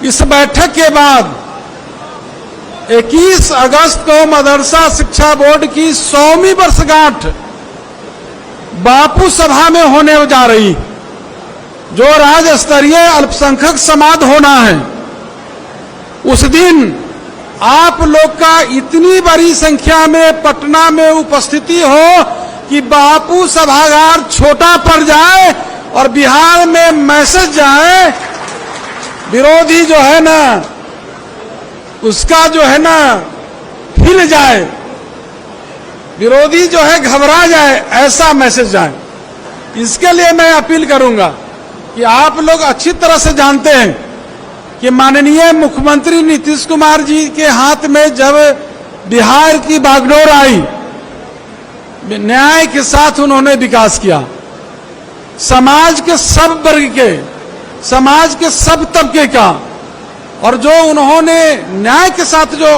इस बैठक के बाद 21 अगस्त को मदरसा शिक्षा बोर्ड की 100वीं वर्षगांठ बापू सभा में होने जा रही, जो राज्य स्तरीय अल्पसंख्यक समाज होना है। उस दिन आप लोग का इतनी बड़ी संख्या में पटना में उपस्थिति हो कि बापू सभागार छोटा पड़ जाए और बिहार में मैसेज जाए, विरोधी जो है ना उसका जो है ना हिल जाए, विरोधी जो है घबरा जाए, ऐसा मैसेज जाए। इसके लिए मैं अपील करूंगा कि आप लोग अच्छी तरह से जानते हैं कि माननीय मुख्यमंत्री नीतीश कुमार जी के हाथ में जब बिहार की बागडोर आई, न्याय के साथ उन्होंने विकास किया। समाज के सब वर्ग के, समाज के सब तबके का, और जो उन्होंने न्याय के साथ जो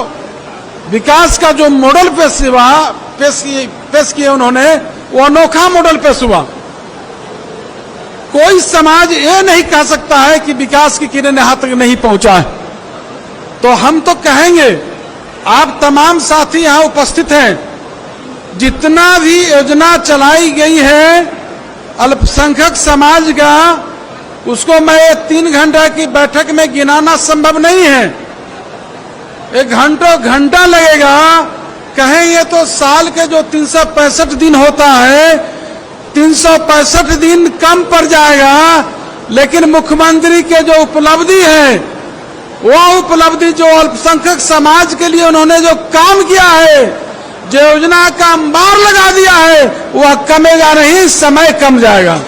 विकास का जो मॉडल पेश किए उन्होंने, वो अनोखा मॉडल पेश हुआ। कोई समाज ये नहीं कह सकता है कि विकास की किरण यहां तक नहीं पहुंचा है। तो हम तो कहेंगे, आप तमाम साथी यहां उपस्थित हैं, जितना भी योजना चलाई गई है अल्पसंख्यक समाज का, उसको मैं 3 घंटा की बैठक में गिनाना संभव नहीं है। एक घंटा लगेगा। कहेंगे तो साल के जो 365 दिन होता है, 365 दिन कम पड़ जाएगा। लेकिन मुख्यमंत्री के जो उपलब्धि है, वो उपलब्धि जो अल्पसंख्यक समाज के लिए उन्होंने जो काम किया है, जो योजना का अंबार लगा दिया है, वह कमेगा नहीं, समय कम जाएगा।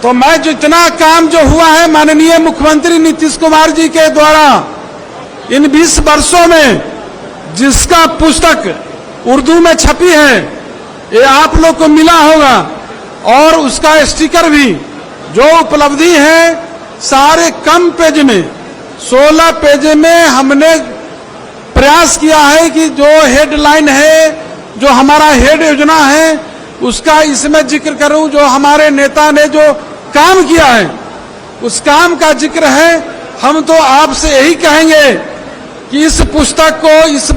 तो मैं जितना काम जो हुआ है माननीय मुख्यमंत्री नीतीश कुमार जी के द्वारा इन 20 वर्षों में, जिसका पुस्तक उर्दू में छपी है, ये आप लोग को मिला होगा, और उसका स्टिकर भी, जो उपलब्धि है सारे कम पेज में, 16 पेज में हमने प्रयास किया है कि जो हेडलाइन है, जो हमारा हेड योजना है, उसका इसमें जिक्र करूं। जो हमारे नेता ने जो काम किया है, उस काम का जिक्र है। हम तो आपसे यही कहेंगे कि इस पुस्तक को, इस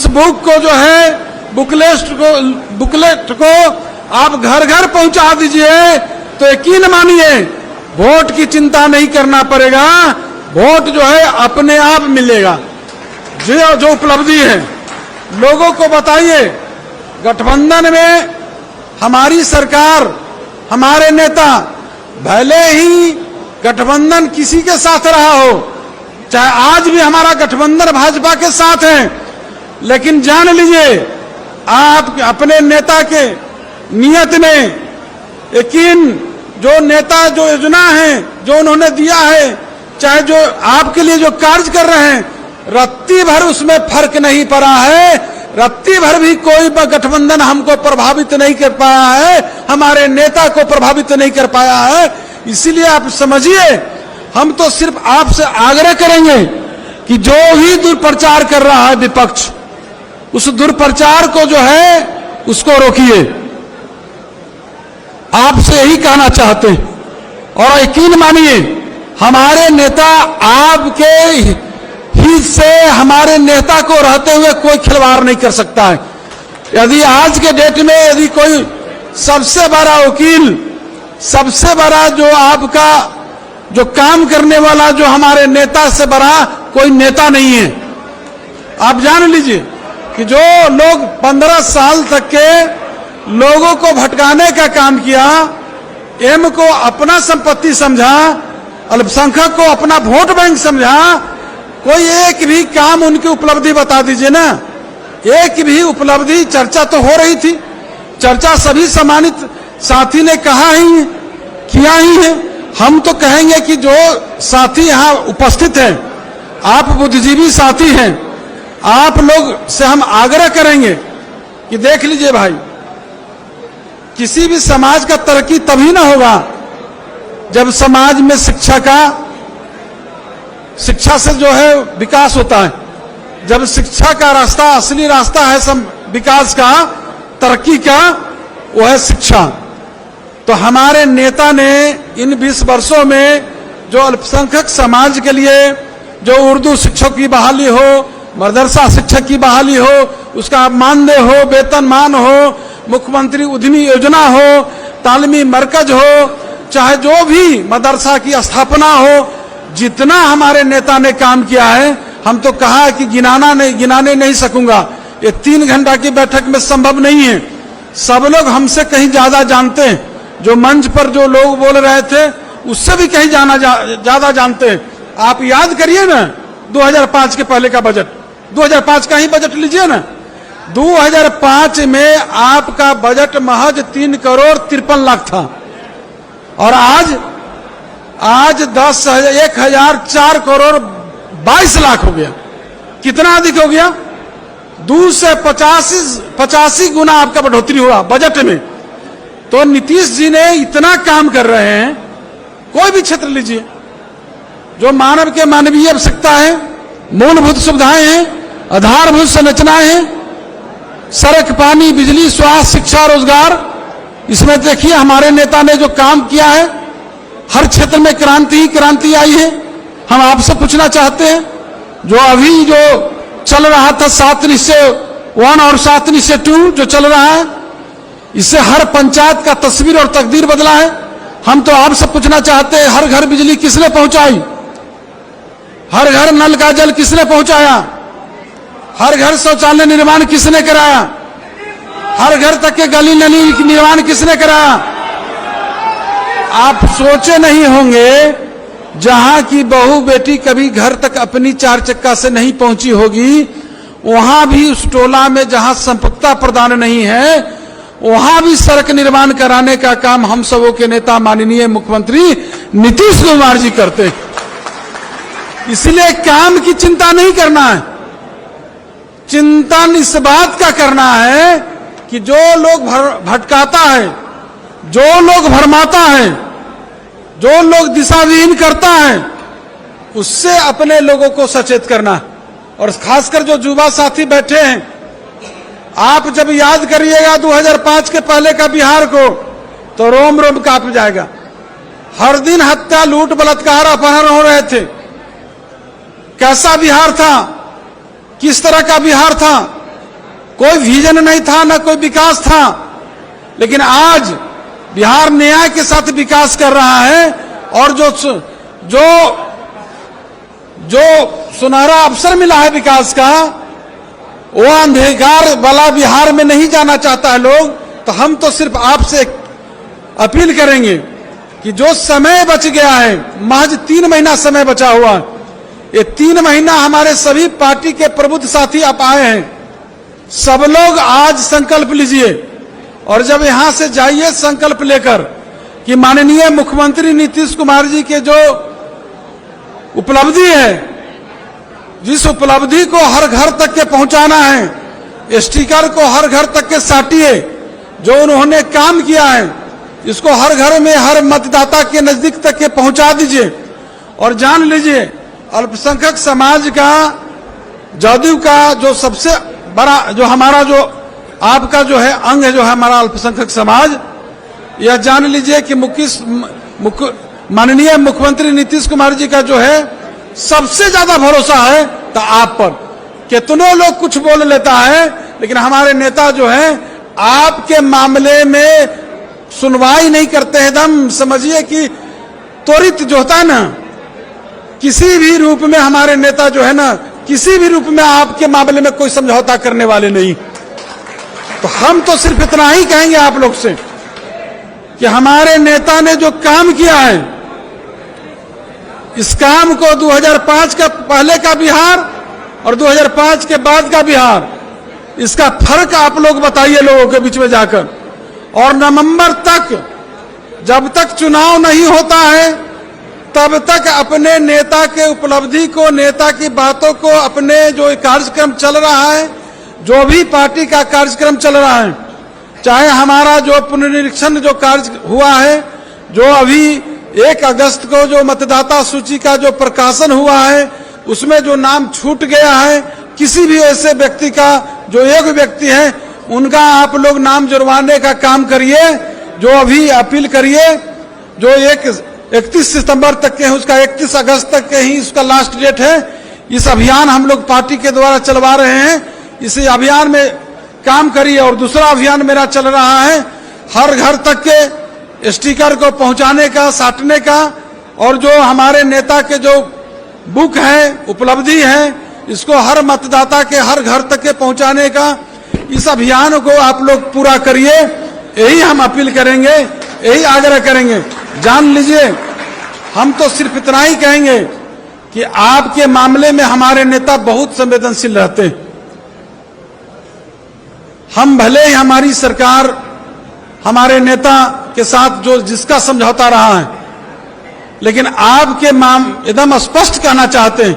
बुक को जो है बुकलेट को आप घर घर पहुंचा दीजिए, तो यकीन मानिए वोट की चिंता नहीं करना पड़ेगा, वोट जो है अपने आप मिलेगा। जो उपलब्धि है लोगों को बताइए। गठबंधन में हमारी सरकार, हमारे नेता, भले ही गठबंधन किसी के साथ रहा हो, चाहे आज भी हमारा गठबंधन भाजपा के साथ है, लेकिन जान लीजिए आप अपने नेता के नियत में, यकीन जो नेता जो योजना है जो उन्होंने दिया है, चाहे जो आपके लिए जो कार्य कर रहे हैं, रत्ती भर उसमें फर्क नहीं पड़ा है। रत्ती भर भी कोई गठबंधन हमको प्रभावित नहीं कर पाया है, हमारे नेता को प्रभावित नहीं कर पाया है। इसीलिए आप समझिए, हम तो सिर्फ आपसे आग्रह करेंगे कि जो भी दुष्प्रचार कर रहा है विपक्ष, उस दुष्प्रचार को जो है उसको रोकिए। आपसे यही कहना चाहते हैं। और यकीन मानिए हमारे नेता आपके हित से, हमारे नेता को रहते हुए कोई खिलवाड़ नहीं कर सकता है। यदि आज के डेट में यदि कोई सबसे बड़ा वकील, सबसे बड़ा जो आपका जो काम करने वाला जो हमारे नेता से बड़ा कोई नेता नहीं है। आप जान लीजिए कि जो लोग 15 साल तक के लोगों को भटकाने का काम किया, एम को अपना संपत्ति समझा, अल्पसंख्यक को अपना वोट बैंक समझा, कोई एक भी काम उनकी उपलब्धि बता दीजिए ना। एक भी उपलब्धि, चर्चा तो हो रही थी, चर्चा सभी सम्मानित साथी ने कहा ही किया ही है। हम तो कहेंगे कि जो साथी यहाँ उपस्थित हैं, आप बुद्धिजीवी साथी हैं, आप लोग से हम आग्रह करेंगे कि देख लीजिए भाई, किसी भी समाज का तरक्की तभी ना होगा जब समाज में शिक्षा से जो है विकास होता है। जब शिक्षा का रास्ता, असली रास्ता है विकास का, तरक्की का, वो है शिक्षा। तो हमारे नेता ने इन 20 वर्षों में जो अल्पसंख्यक समाज के लिए जो उर्दू शिक्षक की बहाली हो, मदरसा शिक्षक की बहाली हो, उसका मानदेय हो, वेतनमान हो, मुख्यमंत्री उद्यमी योजना हो, तालीमी मरकज हो, चाहे जो भी मदरसा की स्थापना हो, जितना हमारे नेता ने काम किया है, हम तो कहा कि गिनाने नहीं सकूंगा। ये 3 घंटा की बैठक में संभव नहीं है। सब लोग हमसे कहीं ज्यादा जानते हैं। जो मंच पर जो लोग बोल रहे थे उससे भी कहीं ज्यादा जानते हैं। आप याद करिए ना 2005 के पहले का बजट, 2005 का ही बजट लीजिए ना। 2005 में आपका बजट महज 3 करोड़ 53 लाख था, और आज 1,004 करोड़ 22 लाख हो गया। कितना अधिक हो गया? 2 से 85 गुना आपका बढ़ोतरी हुआ बजट में। तो नीतीश जी ने इतना काम कर रहे हैं, कोई भी क्षेत्र लीजिए, जो मानव के मानवीय आवश्यकता है, मूलभूत सुविधाएं हैं, आधारभूत संरचनाएं हैं, सड़क, पानी, बिजली, स्वास्थ्य, शिक्षा, रोजगार, इसमें देखिए हमारे नेता ने जो काम किया है, हर क्षेत्र में क्रांति ही क्रांति आई है। हम आपसे पूछना चाहते हैं, जो अभी जो चल रहा था 7 निश्चय 1 और 7 निश्चय 2 जो चल रहा है, इससे हर पंचायत का तस्वीर और तकदीर बदला है। हम तो आपसे पूछना चाहते हैं, हर घर बिजली किसने पहुंचाई? हर घर नल का जल किसने पहुंचाया? हर घर शौचालय निर्माण किसने कराया? हर घर तक के गली नली निर्माण किसने कराया? आप सोचे नहीं होंगे, जहां की बहू बेटी कभी घर तक अपनी 4 चक्का से नहीं पहुंची होगी, वहां भी उस टोला में जहां संपत्ता प्रदान नहीं है, वहां भी सड़क निर्माण कराने का काम हम सबों के नेता माननीय मुख्यमंत्री नीतीश कुमार जी करते हैं। इसलिए काम की चिंता नहीं करना है, चिंतन इस बात का करना है कि जो लोग भटकाता है, जो लोग भरमाता है, जो लोग दिशाविहीन करता है, उससे अपने लोगों को सचेत करना। और खासकर जो युवा साथी बैठे हैं, आप जब याद करिएगा 2005 के पहले का बिहार को, तो रोम रोम कांप जाएगा। हर दिन हत्या, लूट, बलात्कार, अपहरण हो रहे थे। कैसा बिहार था? किस तरह का बिहार था, कोई विजन नहीं था, ना कोई विकास था। लेकिन आज बिहार न्याय के साथ विकास कर रहा है और जो सुनहरा अवसर मिला है विकास का, वो अंधकार वाला बिहार में नहीं जाना चाहता है लोग। तो हम तो सिर्फ आपसे अपील करेंगे कि जो समय बच गया है, महज 3 महीना समय बचा हुआ, ये 3 महीना हमारे सभी पार्टी के प्रबुद्ध साथी आप आए हैं, सब लोग आज संकल्प लीजिए और जब यहां से जाइए संकल्प लेकर कि माननीय मुख्यमंत्री नीतीश कुमार जी के जो उपलब्धि है, जिस उपलब्धि को हर घर तक के पहुंचाना है, स्टिकर को हर घर तक के साटिए, जो उन्होंने काम किया है इसको हर घर में हर मतदाता के नजदीक तक के पहुंचा दीजिए। और जान लीजिए अल्पसंख्यक समाज का, जदयू का जो सबसे बड़ा, जो हमारा जो आपका जो है अंग है, जो है हमारा अल्पसंख्यक समाज, यह जान लीजिए कि माननीय मुख्यमंत्री नीतीश कुमार जी का जो है सबसे ज्यादा भरोसा है तो आप पर। कितनों लोग कुछ बोल लेता है, लेकिन हमारे नेता जो है आपके मामले में सुनवाई नहीं करते हैं। एकदम समझिए कि त्वरित जो होता है ना, किसी भी रूप में हमारे नेता जो है ना, किसी भी रूप में आपके मामले में कोई समझौता करने वाले नहीं। तो हम तो सिर्फ इतना ही कहेंगे आप लोग से कि हमारे नेता ने जो काम किया है, इस काम को 2005 का पहले का बिहार और 2005 के बाद का बिहार, इसका फर्क आप लोग बताइए लोगों के बीच में जाकर। और नवंबर तक, जब तक चुनाव नहीं होता है, तब तक अपने नेता के उपलब्धि को, नेता की बातों को, अपने जो कार्यक्रम चल रहा है, जो भी पार्टी का कार्यक्रम चल रहा है, चाहे हमारा जो पुनरीक्षण जो कार्य हुआ है, जो अभी 1 अगस्त को जो मतदाता सूची का जो प्रकाशन हुआ है, उसमें जो नाम छूट गया है, किसी भी ऐसे व्यक्ति का, जो एक व्यक्ति है, उनका आप लोग नाम जुड़वाने का काम करिए। जो अभी अपील करिए, जो 31 सितंबर तक के हैं, उसका 31 अगस्त तक के ही उसका लास्ट डेट है। इस अभियान हम लोग पार्टी के द्वारा चलवा रहे हैं, इस अभियान में काम करिए। और दूसरा अभियान मेरा चल रहा है हर घर तक के स्टिकर को पहुंचाने का, साटने का, और जो हमारे नेता के जो बुक है, उपलब्धि है, इसको हर मतदाता के हर घर तक के पहुंचाने का, इस अभियान को आप लोग पूरा करिए। यही हम अपील करेंगे, यही आग्रह करेंगे। जान लीजिए, हम तो सिर्फ इतना ही कहेंगे कि आपके मामले में हमारे नेता बहुत संवेदनशील रहते हैं। हम भले ही हमारी सरकार हमारे नेता के साथ जो जिसका समझौता रहा है, लेकिन आपके एकदम स्पष्ट कहना चाहते हैं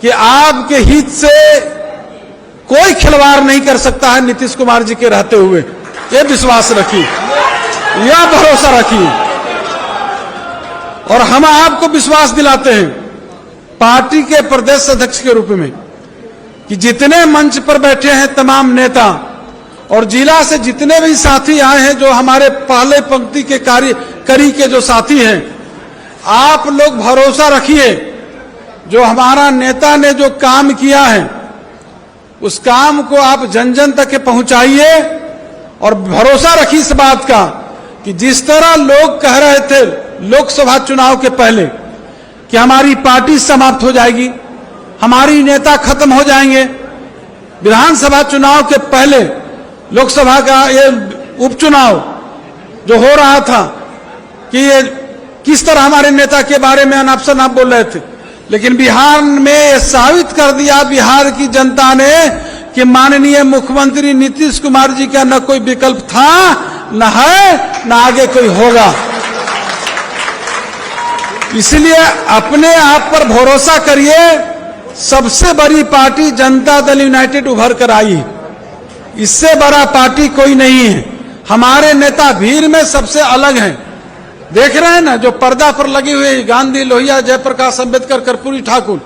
कि आपके हित से कोई खिलवाड़ नहीं कर सकता है नीतीश कुमार जी के रहते हुए। ये विश्वास रखिए, यह भरोसा रखिए। और हम आपको विश्वास दिलाते हैं पार्टी के प्रदेश अध्यक्ष के रूप में कि जितने मंच पर बैठे हैं तमाम नेता और जिला से जितने भी साथी आए हैं, जो हमारे पहले पंक्ति के करी के जो साथी हैं, आप लोग भरोसा रखिए, जो हमारा नेता ने जो काम किया है उस काम को आप जन जन तक पहुंचाइए। और भरोसा रखिए इस बात का कि जिस तरह लोग कह रहे थे लोकसभा चुनाव के पहले कि हमारी पार्टी समाप्त हो जाएगी, हमारी नेता खत्म हो जाएंगे, विधानसभा चुनाव के पहले लोकसभा का ये उपचुनाव जो हो रहा था कि ये किस तरह हमारे नेता के बारे में अनाप शनाप बोल रहे थे, लेकिन बिहार में साबित कर दिया बिहार की जनता ने कि माननीय मुख्यमंत्री नीतीश कुमार जी का न कोई विकल्प था, न है, न आगे कोई होगा। इसलिए अपने आप पर भरोसा करिए। सबसे बड़ी पार्टी जनता दल यूनाइटेड उभर कर आई, इससे बड़ा पार्टी कोई नहीं है। हमारे नेता भीड़ में सबसे अलग हैं। देख रहे हैं ना, जो पर्दा पर लगी हुई गांधी, लोहिया, जयप्रकाश अंबेडकर, कर्पूरी ठाकुर,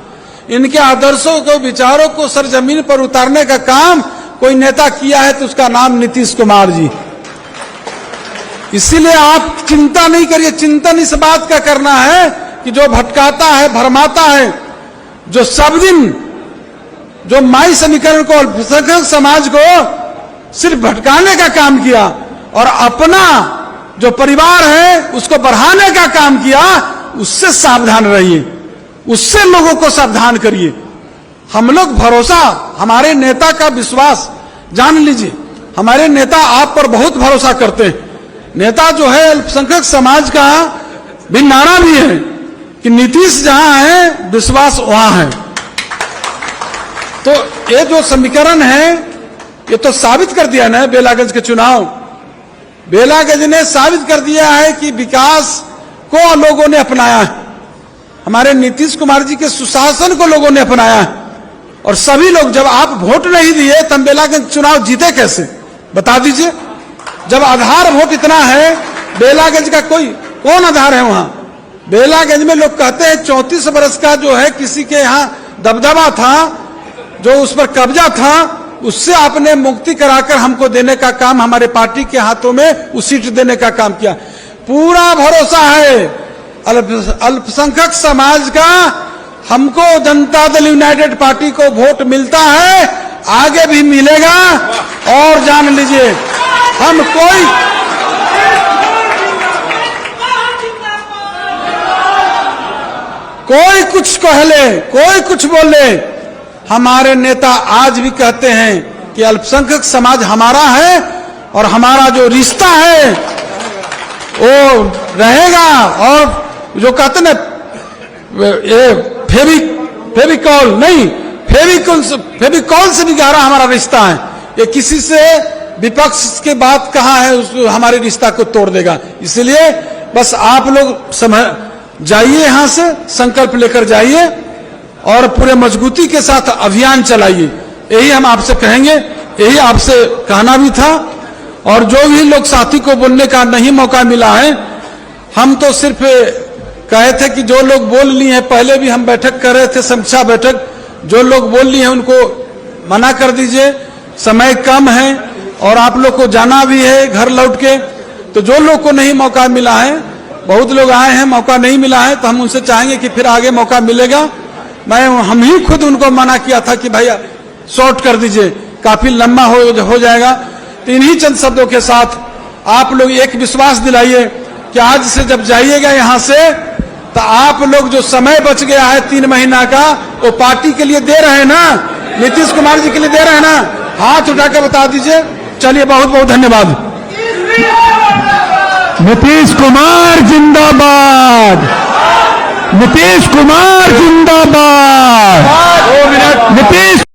इनके आदर्शों को, विचारों को सरजमीन पर उतारने का काम कोई नेता किया है तो उसका नाम नीतीश कुमार जी। इसीलिए आप चिंता नहीं करिए। चिंतन इस बात का करना है कि जो भटकाता है, भरमाता है, जो सब दिन जो माई समीकरण को, अल्पसंख्यक समाज को सिर्फ भटकाने का काम किया और अपना जो परिवार है उसको बढ़ाने का काम किया, उससे सावधान रहिए, उससे लोगों को सावधान करिए। हम लोग भरोसा, हमारे नेता का विश्वास जान लीजिए, हमारे नेता आप पर बहुत भरोसा करते हैं। नेता जो है अल्पसंख्यक समाज का भी नारा भी है कि नीतीश जहां है विश्वास वहां है। तो ये जो समीकरण है ये तो साबित कर दिया ना बेलागंज के चुनाव। बेलागंज ने साबित कर दिया है कि विकास को लोगों ने अपनाया है, हमारे नीतीश कुमार जी के सुशासन को लोगों ने अपनाया है। और सभी लोग, जब आप वोट नहीं दिए तब बेलागंज चुनाव जीते कैसे, बता दीजिए। जब आधार वोट इतना है, बेलागंज का कौन आधार है वहां? बेलागंज में लोग कहते हैं 34 वर्ष का जो है किसी के यहाँ दबदबा था, जो उस पर कब्जा था, उससे आपने मुक्ति कराकर हमको देने का काम, हमारे पार्टी के हाथों में उस सीट देने का काम किया। पूरा भरोसा है अल्पसंख्यक समाज का, हमको जनता दल यूनाइटेड पार्टी को वोट मिलता है, आगे भी मिलेगा। और जान लीजिए, हम कोई कुछ कह ले, कोई कुछ बोले, हमारे नेता आज भी कहते हैं कि अल्पसंख्यक समाज हमारा है और हमारा जो रिश्ता है वो रहेगा। और जो कहते ना ये फेविकॉल नहीं, फेविकॉल से भी गहरा हमारा रिश्ता है। ये किसी से विपक्ष के बात कहा है उसको हमारे रिश्ता को तोड़ देगा। इसलिए बस आप लोग जाइए, यहां से संकल्प लेकर जाइए और पूरे मजबूती के साथ अभियान चलाइए। यही हम आपसे कहेंगे, यही आपसे कहना भी था। और जो भी लोग साथी को बोलने का नहीं मौका मिला है, हम तो सिर्फ कहे थे कि जो लोग बोल लिए हैं, पहले भी हम बैठक कर रहे थे, समीक्षा बैठक, जो लोग बोल लिए हैं उनको मना कर दीजिए, समय कम है और आप लोग को जाना भी है घर लौट के। तो जो लोग को नहीं मौका मिला है, बहुत लोग आए हैं, मौका नहीं मिला है, तो हम उनसे चाहेंगे कि फिर आगे मौका मिलेगा। हम ही खुद उनको मना किया था कि भैया शॉर्ट कर दीजिए, काफी लंबा हो जाएगा। तो इन्हीं चंद शब्दों के साथ आप लोग एक विश्वास दिलाइए कि आज से जब जाइएगा यहां से, तो आप लोग जो समय बच गया है 3 महीना का, वो पार्टी के लिए दे रहे हैं ना, नीतीश कुमार जी के लिए दे रहे हैं ना, हाथ उठाकर बता दीजिए। चलिए, बहुत बहुत धन्यवाद। नीतीश कुमार जिंदाबाद, नीतीश कुमार जिंदाबाद, नीतीश